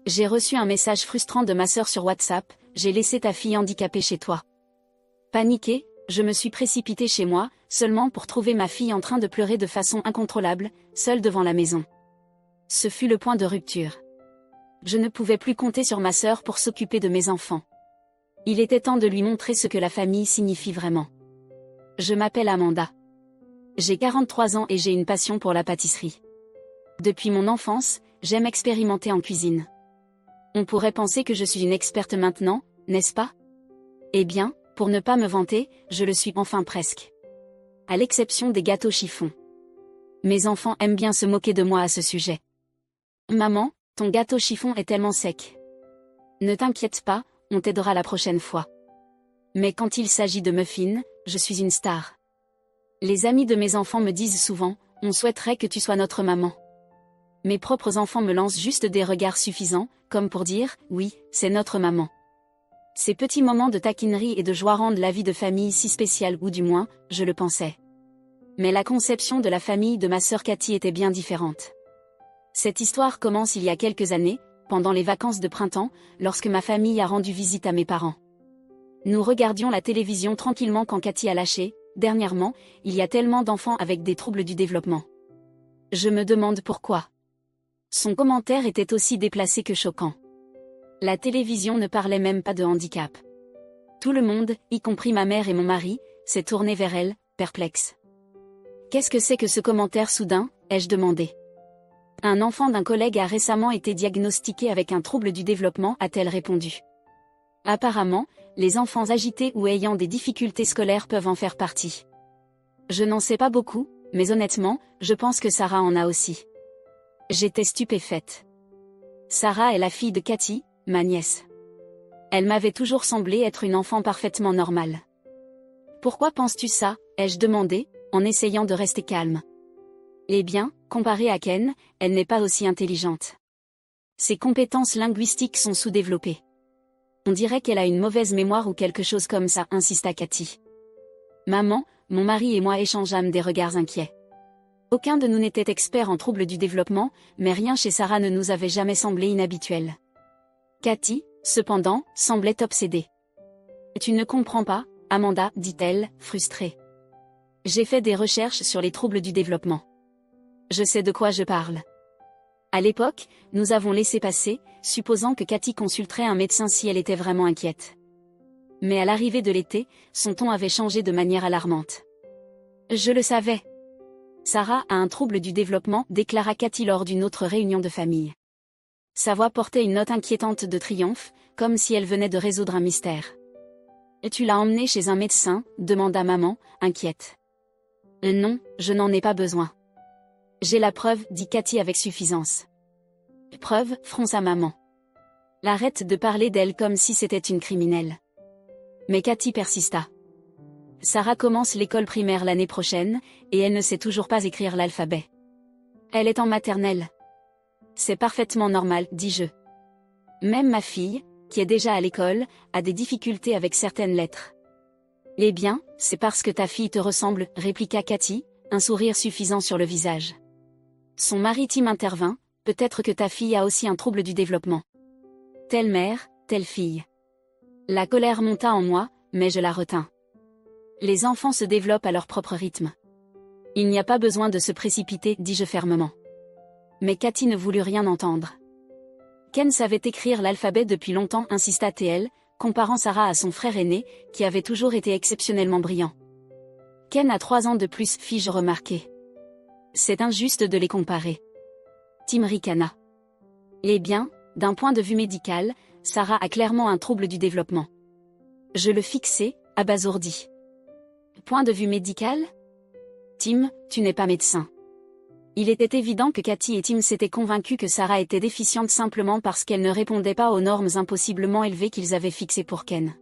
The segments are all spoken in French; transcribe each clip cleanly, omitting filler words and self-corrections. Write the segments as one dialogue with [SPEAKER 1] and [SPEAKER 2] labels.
[SPEAKER 1] J'ai reçu un message frustrant de ma sœur sur WhatsApp, j'ai laissé ta fille handicapée chez toi. Paniquée, je me suis précipitée chez moi, seulement pour trouver ma fille en train de pleurer de façon incontrôlable, seule devant la maison. Ce fut le point de rupture. Je ne pouvais plus compter sur ma sœur pour s'occuper de mes enfants. Il était temps de lui montrer ce que la famille signifie vraiment. Je m'appelle Amanda. J'ai 43 ans et j'ai une passion pour la pâtisserie. Depuis mon enfance, j'aime expérimenter en cuisine. On pourrait penser que je suis une experte maintenant, n'est-ce pas? Eh bien, pour ne pas me vanter, je le suis enfin presque. À l'exception des gâteaux chiffons. Mes enfants aiment bien se moquer de moi à ce sujet. Maman, ton gâteau chiffon est tellement sec. Ne t'inquiète pas, on t'aidera la prochaine fois. Mais quand il s'agit de muffins, je suis une star. Les amis de mes enfants me disent souvent, on souhaiterait que tu sois notre maman. Mes propres enfants me lancent juste des regards suffisants, comme pour dire, oui, c'est notre maman. Ces petits moments de taquinerie et de joie rendent la vie de famille si spéciale, ou du moins, je le pensais. Mais la conception de la famille de ma sœur Cathy était bien différente. Cette histoire commence il y a quelques années, pendant les vacances de printemps, lorsque ma famille a rendu visite à mes parents. Nous regardions la télévision tranquillement quand Cathy a lâché, dernièrement, il y a tellement d'enfants avec des troubles du développement. Je me demande pourquoi. Son commentaire était aussi déplacé que choquant. La télévision ne parlait même pas de handicap. Tout le monde, y compris ma mère et mon mari, s'est tourné vers elle, perplexe. Qu'est-ce que c'est que ce commentaire soudain, ai-je demandé. Un enfant d'un collègue a récemment été diagnostiqué avec un trouble du développement, a-t-elle répondu. Apparemment, les enfants agités ou ayant des difficultés scolaires peuvent en faire partie. Je n'en sais pas beaucoup, mais honnêtement, je pense que Sarah en a aussi. J'étais stupéfaite. Sarah est la fille de Cathy, ma nièce. Elle m'avait toujours semblé être une enfant parfaitement normale. Pourquoi penses-tu ça, ai-je demandé, en essayant de rester calme. Eh bien, comparée à Ken, elle n'est pas aussi intelligente. Ses compétences linguistiques sont sous-développées. On dirait qu'elle a une mauvaise mémoire ou quelque chose comme ça, insista Cathy. Maman, mon mari et moi échangeâmes des regards inquiets. Aucun de nous n'était expert en troubles du développement, mais rien chez Sarah ne nous avait jamais semblé inhabituel. Cathy, cependant, semblait obsédée. « Tu ne comprends pas, Amanda, dit-elle, frustrée. J'ai fait des recherches sur les troubles du développement. Je sais de quoi je parle. À l'époque, nous avons laissé passer, supposant que Cathy consulterait un médecin si elle était vraiment inquiète. Mais à l'arrivée de l'été, son ton avait changé de manière alarmante. Je le savais. Sarah a un trouble du développement, déclara Cathy lors d'une autre réunion de famille. Sa voix portait une note inquiétante de triomphe, comme si elle venait de résoudre un mystère. « Tu l'as emmenée chez un médecin ?» demanda maman, inquiète. « Non, je n'en ai pas besoin. »« J'ai la preuve, » dit Cathy avec suffisance. « Preuve ?» fronça maman. « Arrête de parler d'elle comme si c'était une criminelle. » Mais Cathy persista. Sarah commence l'école primaire l'année prochaine, et elle ne sait toujours pas écrire l'alphabet. Elle est en maternelle. C'est parfaitement normal, dis-je. Même ma fille, qui est déjà à l'école, a des difficultés avec certaines lettres. Eh bien, c'est parce que ta fille te ressemble, répliqua Cathy, un sourire suffisant sur le visage. Son mari Tim intervint, peut-être que ta fille a aussi un trouble du développement. Telle mère, telle fille. La colère monta en moi, mais je la retins. Les enfants se développent à leur propre rythme. Il n'y a pas besoin de se précipiter, dis-je fermement. Mais Cathy ne voulut rien entendre. Ken savait écrire l'alphabet depuis longtemps, insista TL, comparant Sarah à son frère aîné, qui avait toujours été exceptionnellement brillant. Ken a 3 ans de plus, fis-je remarquer. C'est injuste de les comparer. Tim ricana. Eh bien, d'un point de vue médical, Sarah a clairement un trouble du développement. Je le fixai, abasourdi. Point de vue médical ? Tim, tu n'es pas médecin. Il était évident que Cathy et Tim s'étaient convaincus que Sarah était déficiente simplement parce qu'elle ne répondait pas aux normes impossiblement élevées qu'ils avaient fixées pour Ken.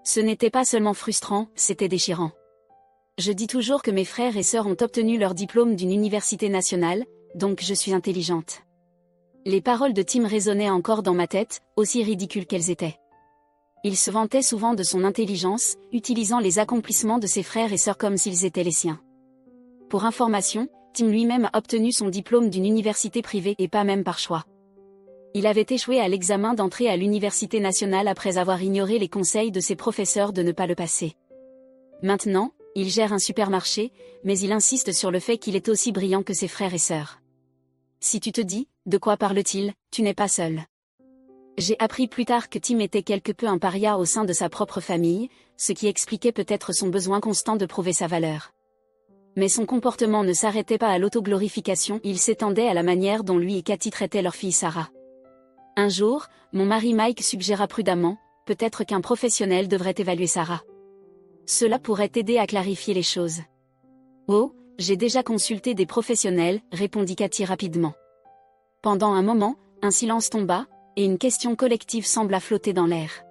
[SPEAKER 1] Ce n'était pas seulement frustrant, c'était déchirant. Je dis toujours que mes frères et sœurs ont obtenu leur diplôme d'une université nationale, donc je suis intelligente. Les paroles de Tim résonnaient encore dans ma tête, aussi ridicules qu'elles étaient. Il se vantait souvent de son intelligence, utilisant les accomplissements de ses frères et sœurs comme s'ils étaient les siens. Pour information, Tim lui-même a obtenu son diplôme d'une université privée et pas même par choix. Il avait échoué à l'examen d'entrée à l'université nationale après avoir ignoré les conseils de ses professeurs de ne pas le passer. Maintenant, il gère un supermarché, mais il insiste sur le fait qu'il est aussi brillant que ses frères et sœurs. Si tu te dis, de quoi parle-t-il, tu n'es pas seul. J'ai appris plus tard que Tim était quelque peu un paria au sein de sa propre famille, ce qui expliquait peut-être son besoin constant de prouver sa valeur. Mais son comportement ne s'arrêtait pas à l'autoglorification, il s'étendait à la manière dont lui et Cathy traitaient leur fille Sarah. Un jour, mon mari Mike suggéra prudemment, peut-être qu'un professionnel devrait évaluer Sarah. Cela pourrait t'aider à clarifier les choses. Oh, j'ai déjà consulté des professionnels, répondit Cathy rapidement. Pendant un moment, un silence tomba, et une question collective sembla flotter dans l'air.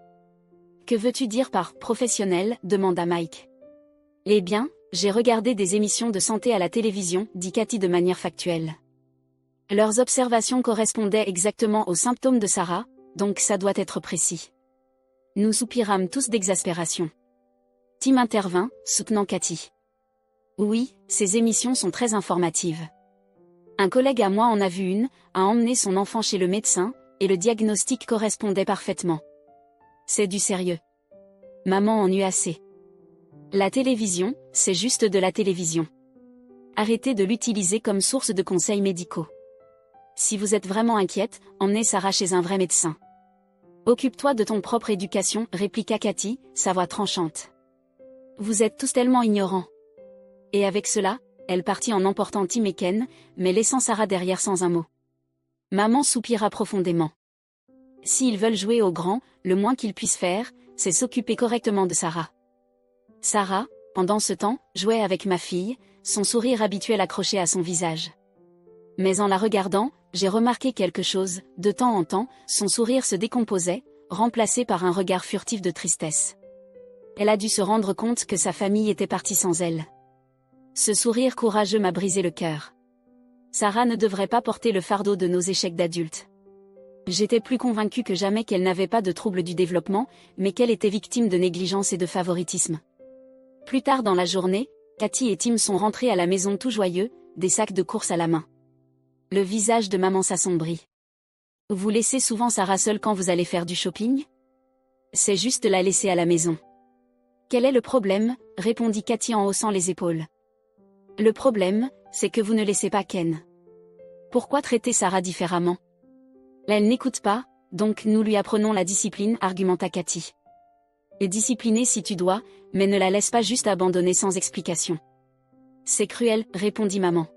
[SPEAKER 1] Que veux-tu dire par professionnel, demanda Mike. Eh bien, j'ai regardé des émissions de santé à la télévision, dit Cathy de manière factuelle. Leurs observations correspondaient exactement aux symptômes de Sarah, donc ça doit être précis. Nous soupirâmes tous d'exaspération. Tim intervint, soutenant Cathy. Oui, ces émissions sont très informatives. Un collègue à moi en a vu une, a emmené son enfant chez le médecin, et le diagnostic correspondait parfaitement. C'est du sérieux. Maman en eut assez. La télévision, c'est juste de la télévision. Arrêtez de l'utiliser comme source de conseils médicaux. Si vous êtes vraiment inquiète, emmenez Sarah chez un vrai médecin. Occupe-toi de ton propre éducation, répliqua Cathy, sa voix tranchante. Vous êtes tous tellement ignorants. Et avec cela, elle partit en emportant Tim et Ken, mais laissant Sarah derrière sans un mot. Maman soupira profondément. S'ils veulent jouer au grand, le moins qu'ils puissent faire, c'est s'occuper correctement de Sarah. Sarah, pendant ce temps, jouait avec ma fille, son sourire habituel accroché à son visage. Mais en la regardant, j'ai remarqué quelque chose, de temps en temps, son sourire se décomposait, remplacé par un regard furtif de tristesse. Elle a dû se rendre compte que sa famille était partie sans elle. Ce sourire courageux m'a brisé le cœur. Sarah ne devrait pas porter le fardeau de nos échecs d'adultes. J'étais plus convaincue que jamais qu'elle n'avait pas de troubles du développement, mais qu'elle était victime de négligence et de favoritisme. Plus tard dans la journée, Cathy et Tim sont rentrés à la maison tout joyeux, des sacs de courses à la main. Le visage de maman s'assombrit. Vous laissez souvent Sarah seule quand vous allez faire du shopping? C'est juste la laisser à la maison. Quel est le problème? Répondit Cathy en haussant les épaules. Le problème, c'est que vous ne laissez pas Ken. Pourquoi traiter Sarah différemment? Elle n'écoute pas, donc nous lui apprenons la discipline, argumenta Cathy. Et discipliner si tu dois, mais ne la laisse pas juste abandonner sans explication. C'est cruel, répondit maman.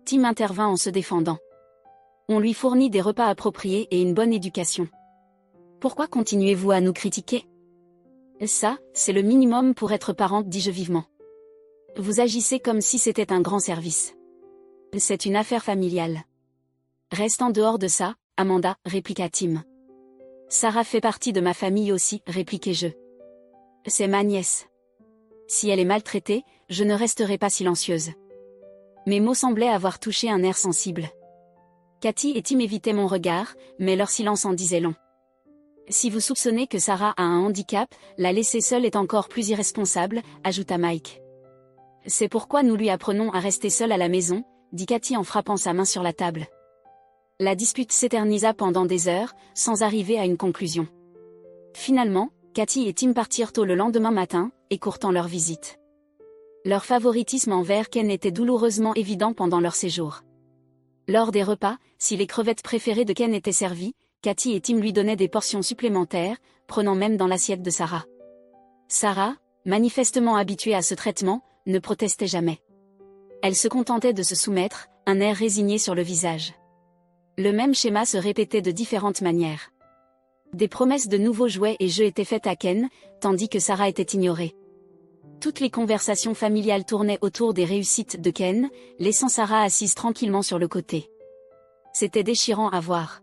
[SPEAKER 1] Tim intervint en se défendant. On lui fournit des repas appropriés et une bonne éducation. Pourquoi continuez-vous à nous critiquer? Ça, c'est le minimum pour être parent, dis-je vivement. Vous agissez comme si c'était un grand service. C'est une affaire familiale. Reste en dehors de ça, Amanda, répliqua Tim. Sarah fait partie de ma famille aussi, répliquai-je. C'est ma nièce. Si elle est maltraitée, je ne resterai pas silencieuse. Mes mots semblaient avoir touché un nerf sensible. Cathy et Tim évitaient mon regard, mais leur silence en disait long. Si vous soupçonnez que Sarah a un handicap, la laisser seule est encore plus irresponsable, ajouta Mike. C'est pourquoi nous lui apprenons à rester seule à la maison, dit Cathy en frappant sa main sur la table. La dispute s'éternisa pendant des heures, sans arriver à une conclusion. Finalement, Cathy et Tim partirent tôt le lendemain matin, écourtant leur visite. Leur favoritisme envers Ken était douloureusement évident pendant leur séjour. Lors des repas, si les crevettes préférées de Ken étaient servies, Cathy et Tim lui donnaient des portions supplémentaires, prenant même dans l'assiette de Sarah. Sarah, manifestement habituée à ce traitement, ne protestait jamais. Elle se contentait de se soumettre, un air résigné sur le visage. Le même schéma se répétait de différentes manières. Des promesses de nouveaux jouets et jeux étaient faites à Ken, tandis que Sarah était ignorée. Toutes les conversations familiales tournaient autour des réussites de Ken, laissant Sarah assise tranquillement sur le côté. C'était déchirant à voir.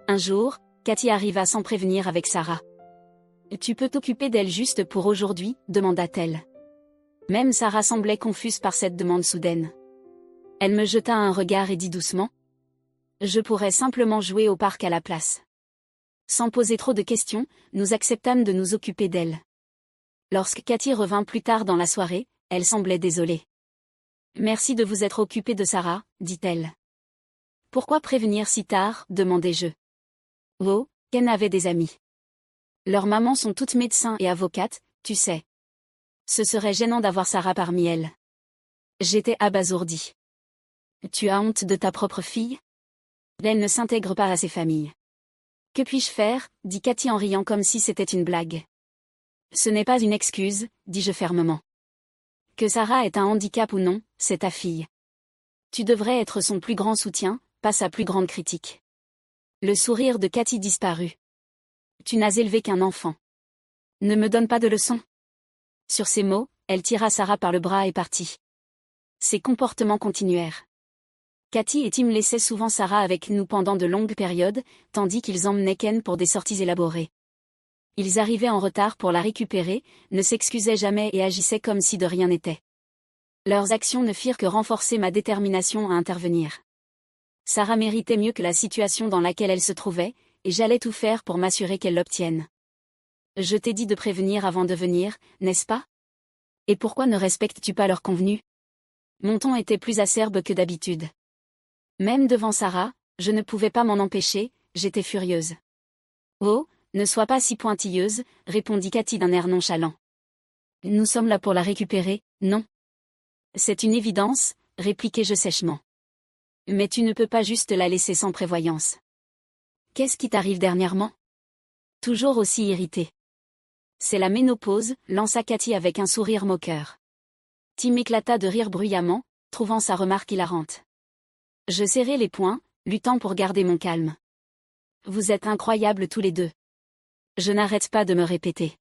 [SPEAKER 1] Un jour, Cathy arriva sans prévenir avec Sarah. « Tu peux t'occuper d'elle juste pour aujourd'hui ?» demanda-t-elle. Même Sarah semblait confuse par cette demande soudaine. Elle me jeta un regard et dit doucement. « Je pourrais simplement jouer au parc à la place. » Sans poser trop de questions, nous acceptâmes de nous occuper d'elle. Lorsque Cathy revint plus tard dans la soirée, elle semblait désolée. « Merci de vous être occupé de Sarah, dit-elle. »« Pourquoi prévenir si tard ?» demandai-je. Oh, Ken avait des amis. Leurs mamans sont toutes médecins et avocates, tu sais. Ce serait gênant d'avoir Sarah parmi elles. J'étais abasourdie. Tu as honte de ta propre fille? Elle ne s'intègre pas à ces familles. Que puis-je faire, dit Cathy en riant comme si c'était une blague. Ce n'est pas une excuse, dis-je fermement. Que Sarah ait un handicap ou non, c'est ta fille. Tu devrais être son plus grand soutien, pas sa plus grande critique. Le sourire de Cathy disparut. Tu n'as élevé qu'un enfant. Ne me donne pas de leçons. Sur ces mots, elle tira Sarah par le bras et partit. Ces comportements continuèrent. Cathy et Tim laissaient souvent Sarah avec nous pendant de longues périodes, tandis qu'ils emmenaient Ken pour des sorties élaborées. Ils arrivaient en retard pour la récupérer, ne s'excusaient jamais et agissaient comme si de rien n'était. Leurs actions ne firent que renforcer ma détermination à intervenir. Sarah méritait mieux que la situation dans laquelle elle se trouvait, et j'allais tout faire pour m'assurer qu'elle l'obtienne. Je t'ai dit de prévenir avant de venir, n'est-ce pas? Et pourquoi ne respectes-tu pas leur convenu? Mon ton était plus acerbe que d'habitude. Même devant Sarah, je ne pouvais pas m'en empêcher, j'étais furieuse. Oh, ne sois pas si pointilleuse, répondit Cathy d'un air nonchalant. Nous sommes là pour la récupérer, non? C'est une évidence, répliquai-je sèchement. Mais tu ne peux pas juste la laisser sans prévoyance. Qu'est-ce qui t'arrive dernièrement? Toujours aussi irritée. C'est la ménopause, lança Cathy avec un sourire moqueur. Tim éclata de rire bruyamment, trouvant sa remarque hilarante. Je serrai les poings, luttant pour garder mon calme. Vous êtes incroyables tous les deux. Je n'arrête pas de me répéter.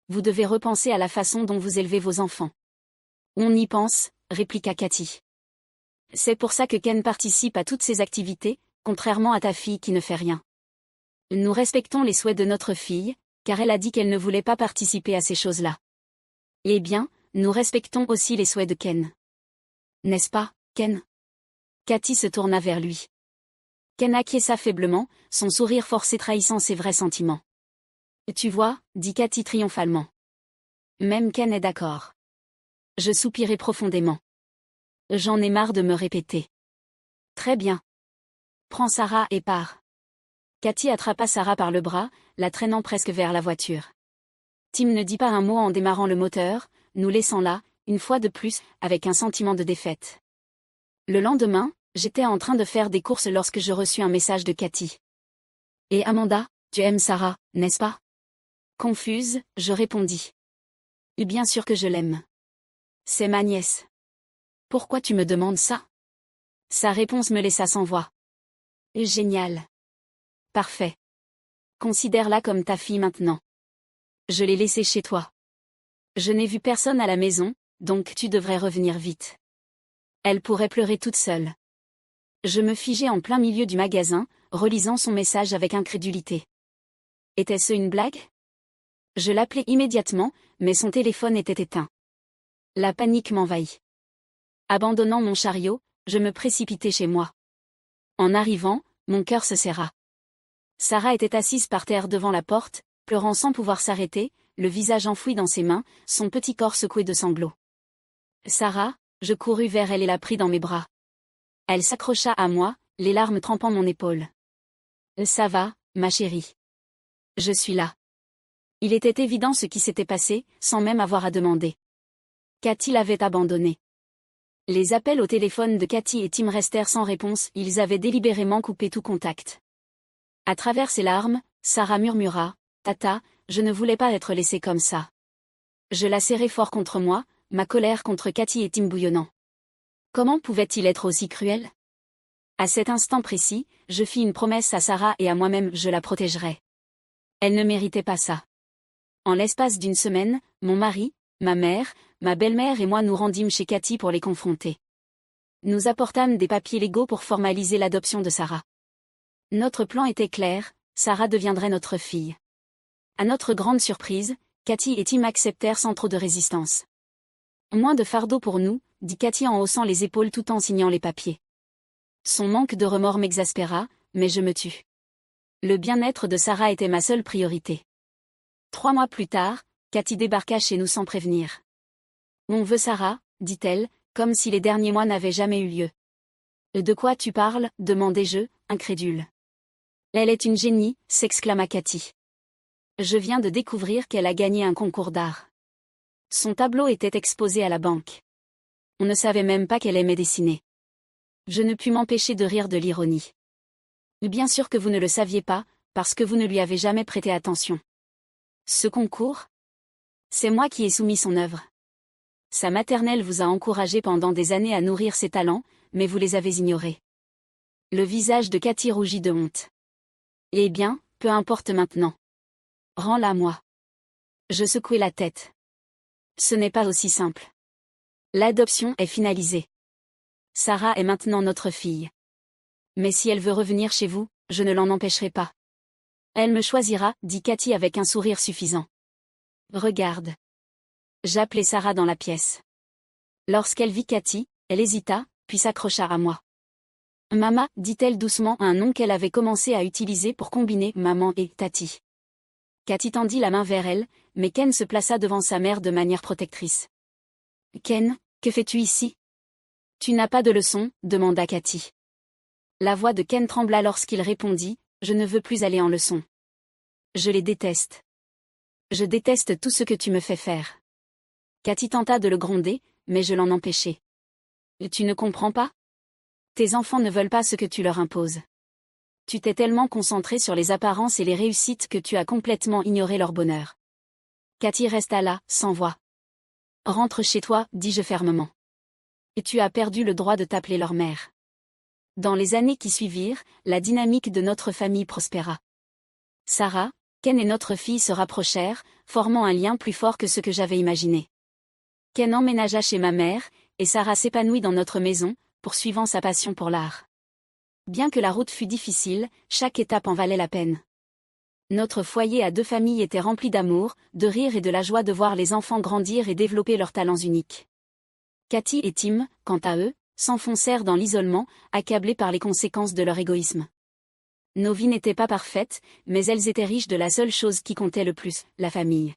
[SPEAKER 1] Vous devez repenser à la façon dont vous élevez vos enfants. On y pense, répliqua Cathy. C'est pour ça que Ken participe à toutes ces activités, contrairement à ta fille qui ne fait rien. Nous respectons les souhaits de notre fille, car elle a dit qu'elle ne voulait pas participer à ces choses-là. Eh bien, nous respectons aussi les souhaits de Ken. N'est-ce pas, Ken? Cathy se tourna vers lui. Ken acquiesça faiblement, son sourire forcé trahissant ses vrais sentiments. Tu vois, dit Cathy triomphalement. Même Ken est d'accord. Je soupirai profondément. J'en ai marre de me répéter. Très bien. Prends Sarah et pars. Cathy attrapa Sarah par le bras, la traînant presque vers la voiture. Tim ne dit pas un mot en démarrant le moteur, nous laissant là, une fois de plus, avec un sentiment de défaite. Le lendemain, j'étais en train de faire des courses lorsque je reçus un message de Cathy. Et Amanda, tu aimes Sarah, n'est-ce pas? Confuse, je répondis. Bien sûr que je l'aime. C'est ma nièce. Pourquoi tu me demandes ça? Sa réponse me laissa sans voix. Génial. Parfait. Considère-la comme ta fille maintenant. Je l'ai laissée chez toi. Je n'ai vu personne à la maison, donc tu devrais revenir vite. Elle pourrait pleurer toute seule. Je me figeai en plein milieu du magasin, relisant son message avec incrédulité. Était-ce une blague? Je l'appelai immédiatement, mais son téléphone était éteint. La panique m'envahit. Abandonnant mon chariot, je me précipitai chez moi. En arrivant, mon cœur se serra. Sarah était assise par terre devant la porte, pleurant sans pouvoir s'arrêter, le visage enfoui dans ses mains, son petit corps secoué de sanglots. Sarah, je courus vers elle et la pris dans mes bras. Elle s'accrocha à moi, les larmes trempant mon épaule. Ça va, ma chérie. Je suis là. Il était évident ce qui s'était passé, sans même avoir à demander. Cathy l'avait abandonnée. Les appels au téléphone de Cathy et Tim restèrent sans réponse, ils avaient délibérément coupé tout contact. À travers ses larmes, Sarah murmura, « Tata, je ne voulais pas être laissée comme ça. » Je la serrai fort contre moi, ma colère contre Cathy et Tim bouillonnant. Comment pouvait-il être aussi cruel? À cet instant précis, je fis une promesse à Sarah et à moi-même, je la protégerais. Elle ne méritait pas ça. En l'espace d'une semaine, mon mari, ma mère, ma belle-mère et moi nous rendîmes chez Cathy pour les confronter. Nous apportâmes des papiers légaux pour formaliser l'adoption de Sarah. Notre plan était clair, Sarah deviendrait notre fille. À notre grande surprise, Cathy et Tim acceptèrent sans trop de résistance. Moins de fardeau pour nous, dit Cathy en haussant les épaules tout en signant les papiers. Son manque de remords m'exaspéra, mais je me tus. Le bien-être de Sarah était ma seule priorité. 3 mois plus tard, Cathy débarqua chez nous sans prévenir. On veut Sarah, dit-elle, comme si les derniers mois n'avaient jamais eu lieu. De quoi tu parles, demandai-je, incrédule. Elle est une génie, s'exclama Cathy. Je viens de découvrir qu'elle a gagné un concours d'art. Son tableau était exposé à la banque. On ne savait même pas qu'elle aimait dessiner. Je ne pus m'empêcher de rire de l'ironie. Bien sûr que vous ne le saviez pas, parce que vous ne lui avez jamais prêté attention. Ce concours? C'est moi qui ai soumis son œuvre. Sa maternelle vous a encouragé pendant des années à nourrir ses talents, mais vous les avez ignorés. Le visage de Cathy rougit de honte. Eh bien, peu importe maintenant. Rends-la moi. Je secouai la tête. Ce n'est pas aussi simple. L'adoption est finalisée. Sarah est maintenant notre fille. Mais si elle veut revenir chez vous, je ne l'en empêcherai pas. Elle me choisira, dit Cathy avec un sourire suffisant. Regarde. J'appelai Sarah dans la pièce. Lorsqu'elle vit Cathy, elle hésita, puis s'accrocha à moi. Mama, dit-elle doucement un nom qu'elle avait commencé à utiliser pour combiner maman et tati. Cathy tendit la main vers elle, mais Ken se plaça devant sa mère de manière protectrice. Ken, que fais-tu ici? Tu n'as pas de leçon, demanda Cathy. La voix de Ken trembla lorsqu'il répondit, je ne veux plus aller en leçon. Je les déteste. Je déteste tout ce que tu me fais faire. Cathy tenta de le gronder, mais je l'en empêchai. Tu ne comprends pas? Tes enfants ne veulent pas ce que tu leur imposes. Tu t'es tellement concentré sur les apparences et les réussites que tu as complètement ignoré leur bonheur. Cathy resta là, sans voix. Rentre chez toi, dis-je fermement. Et tu as perdu le droit de t'appeler leur mère. Dans les années qui suivirent, la dynamique de notre famille prospéra. Sarah, Ken et notre fille se rapprochèrent, formant un lien plus fort que ce que j'avais imaginé. Ken emménagea chez ma mère, et Sarah s'épanouit dans notre maison, poursuivant sa passion pour l'art. Bien que la route fût difficile, chaque étape en valait la peine. Notre foyer à deux familles était rempli d'amour, de rire et de la joie de voir les enfants grandir et développer leurs talents uniques. Cathy et Tim, quant à eux, s'enfoncèrent dans l'isolement, accablés par les conséquences de leur égoïsme. Nos vies n'étaient pas parfaites, mais elles étaient riches de la seule chose qui comptait le plus, la famille.